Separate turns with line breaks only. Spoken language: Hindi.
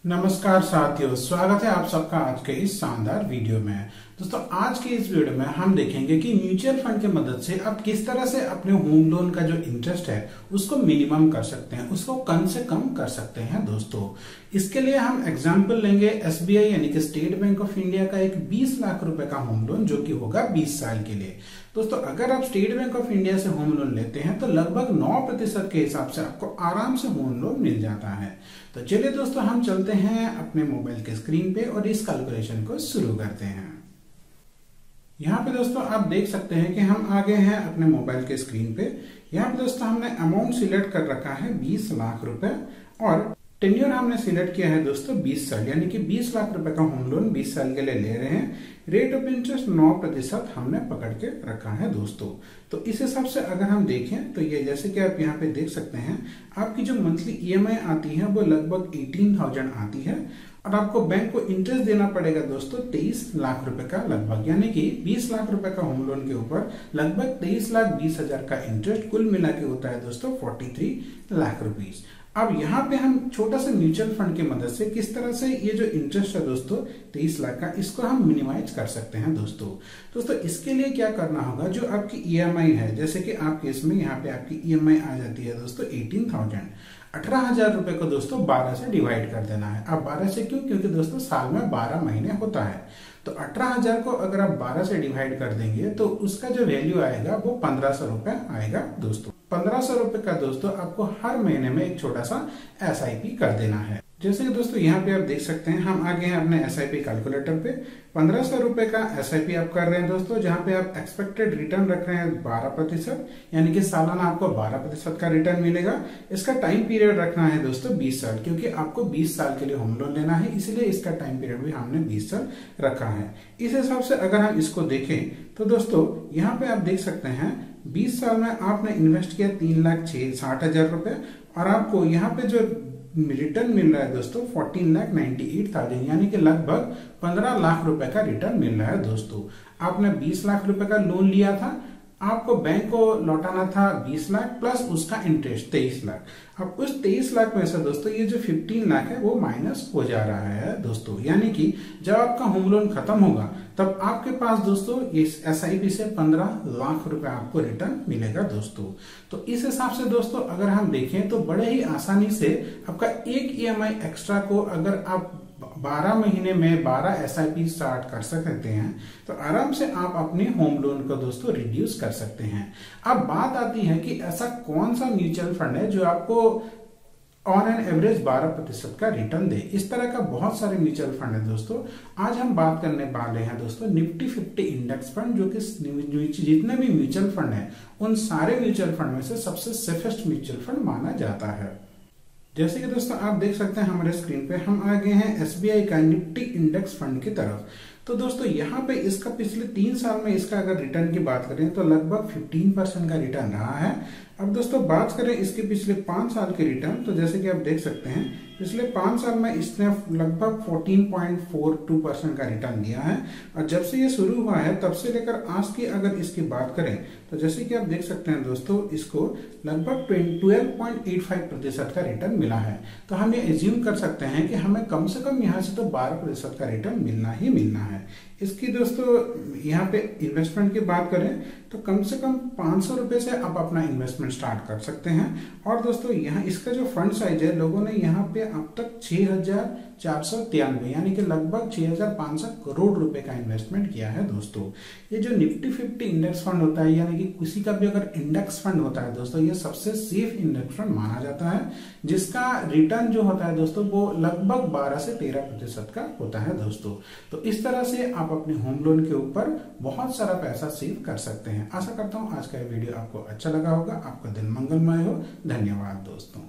नमस्कार साथियों, स्वागत है आप सबका आज के इस शानदार वीडियो में। दोस्तों आज के इस वीडियो में हम देखेंगे कि म्यूचुअल फंड की मदद से आप किस तरह से अपने होम लोन का जो इंटरेस्ट है उसको मिनिमम कर सकते हैं, उसको कम से कम कर सकते हैं। दोस्तों इसके लिए हम एग्जांपल लेंगे एसबीआई यानी कि स्टेट बैंक ऑफ इंडिया का एक 20 लाख रुपए का होम लोन जो कि होगा 20 साल के लिए। दोस्तों अगर आप स्टेट बैंक ऑफ इंडिया से होम लोन लेते हैं तो लगभग 9% के हिसाब से आपको आराम से होम लोन मिल जाता है। तो चलिए दोस्तों हम चलते हैं अपने मोबाइल के स्क्रीन पे और इस कैलकुलेशन को शुरू करते हैं। यहाँ पे दोस्तों आप देख सकते हैं कि हम आ गए हैं अपने मोबाइल के स्क्रीन पे। यहाँ पे दोस्तों हमने अमाउंट सिलेक्ट कर रखा है 20 लाख रुपए और टेन्योर हमने सिलेक्ट किया है दोस्तों 20 साल, यानी कि 20 लाख रुपए का होम लोन 20 साल के लिए ले रहे हैं। रेट ऑफ इंटरेस्ट 9% हमने पकड़ के रखा है दोस्तों। तो इस हिसाब से अगर हम देखें तो ये जैसे कि आप यहाँ पे देख सकते हैं आपकी जो मंथली ईएमआई आती है वो लगभग 18,000 आती है और आपको बैंक को इंटरेस्ट देना पड़ेगा दोस्तों 23 लाख रुपए का लगभग, यानी कि 20 लाख रुपए का होम लोन के ऊपर लगभग 23,20,000 का इंटरेस्ट कुल मिला के होता है दोस्तों 43 लाख रुपीज। अब यहाँ पे हम छोटा सा म्यूचुअल फंड की मदद से किस तरह से ये जो इंटरेस्ट है दोस्तों 23 लाख का, इसको हम मिनिमाइज कर सकते हैं दोस्तों इसके लिए क्या करना होगा, जो आपकी ईएमआई है जैसे कि आपके इसमें यहाँ पे आपकी ईएमआई आ जाती है दोस्तों 18,000 रुपए को दोस्तों 12 से डिवाइड कर देना है। अब 12 से क्यों, क्योंकि दोस्तों साल में 12 महीने होता है। तो 18,000 को अगर आप 12 से डिवाइड कर देंगे तो उसका जो वैल्यू आएगा वो 1,500 रुपए आएगा दोस्तों। 1,500 रुपए का दोस्तों आपको हर महीने में एक छोटा सा एसआईपी कर देना है। जैसे कि दोस्तों यहाँ पे आप देख सकते हैं हम आ गए हैं अपने एसआईपी कैलकुलेटर पे। 1,500 रुपए का एसआईपी आप कर रहे हैं दोस्तों, जहाँ पे आप एक्सपेक्टेड रिटर्न रख रहे हैं 12%, यानी कि सालाना आपको 12% का रिटर्न मिलेगा। इसका टाइम पीरियड रखना है दोस्तों 20 साल, क्योंकि आपको 20 साल के लिए होम लोन लेना है, इसलिए इसका टाइम पीरियड भी हमने 20 साल रखा है। इस हिसाब से अगर हम इसको देखें तो दोस्तों यहाँ पे आप देख सकते हैं 20 साल में आपने इन्वेस्ट किया 3,60,000 रुपए और आपको यहाँ पे जो रिटर्न मिल रहा है दोस्तों 14,98,000, यानी कि लगभग 15 लाख रुपए का रिटर्न मिल रहा है दोस्तों। आपने 20 लाख रुपए का लोन लिया था, आपको बैंक को लौटाना था 20 लाख प्लस उसका इंटरेस्ट 23 लाख। अब उस 23 लाख में से दोस्तों ये जो 15 लाख है वो माइनस हो जा रहा है दोस्तों, यानी कि जब आपका होम लोन खत्म होगा तब आपके पास दोस्तों इस एसआईपी से 15 लाख रुपए आपको रिटर्न मिलेगा दोस्तों। तो इस हिसाब से दोस्तों अगर हम देखें तो बड़े ही आसानी से आपका एक ईएमआई एक्स्ट्रा को अगर आप 12 महीने में 12 एसआईपी स्टार्ट कर सकते हैं तो आराम से आप अपने होम लोन को दोस्तों रिड्यूस कर सकते हैं। अब बात आती है कि ऐसा कौन सा म्यूचुअल फंड है जो आपको ऑन एन एवरेज 12% का रिटर्न दे। इस तरह का बहुत सारे म्यूचुअल फंड है दोस्तों। आज हम बात करने वाले हैं दोस्तों निफ्टी 50 इंडेक्स फंड, जो कि जितने भी म्यूचुअल फंड है उन सारे म्यूचुअल फंड में से सबसे सेफेस्ट म्यूचुअल फंड माना जाता है। जैसे कि दोस्तों आप देख सकते हैं हमारे स्क्रीन पे हम आ गए हैं एसबीआई का निफ्टी इंडेक्स फंड की तरफ। तो दोस्तों यहाँ पे इसका पिछले 3 साल में इसका अगर रिटर्न की बात करें तो लगभग 15% का रिटर्न रहा है। अब दोस्तों बात करें इसके पिछले 5 साल के रिटर्न, तो जैसे कि आप देख सकते हैं पिछले 5 साल में इसने लगभग 14.42% का रिटर्न दिया है और जब से ये शुरू हुआ है तब से लेकर आज की अगर इसकी बात करें तो जैसे कि आप देख सकते हैं दोस्तों इसको लगभग 12.85% का रिटर्न मिला है। तो हम ये एज्यूम कर सकते हैं कि हमें कम से कम यहाँ से तो 12% का रिटर्न मिलना ही मिलना है। इसकी दोस्तों यहाँ पे इन्वेस्टमेंट की बात करें तो कम से कम 500 रुपए से आप अपना इन्वेस्टमेंट स्टार्ट कर सकते हैं। और दोस्तों यहाँ इसका जो फंड साइज है लोगों ने यहाँ पे अब तक 6,493 यानी कि लगभग 6,500 करोड़ रुपए का इन्वेस्टमेंट किया है दोस्तों। ये जो निफ्टी 50 इंडेक्स फंड होता है, यानी कि किसी का भी अगर इंडेक्स फंड होता है दोस्तों, ये सबसे सेफ इंडेक्स फंड माना जाता है, जिसका रिटर्न जो होता है दोस्तों वो लगभग 12 से 13% का होता है दोस्तों। तो इस तरह से आप अपने होम लोन के ऊपर बहुत सारा पैसा सेव कर सकते हैं। आशा करता हूँ आज का वीडियो आपको अच्छा लगा होगा, आपका दिन मंगलमय हो। धन्यवाद दोस्तों।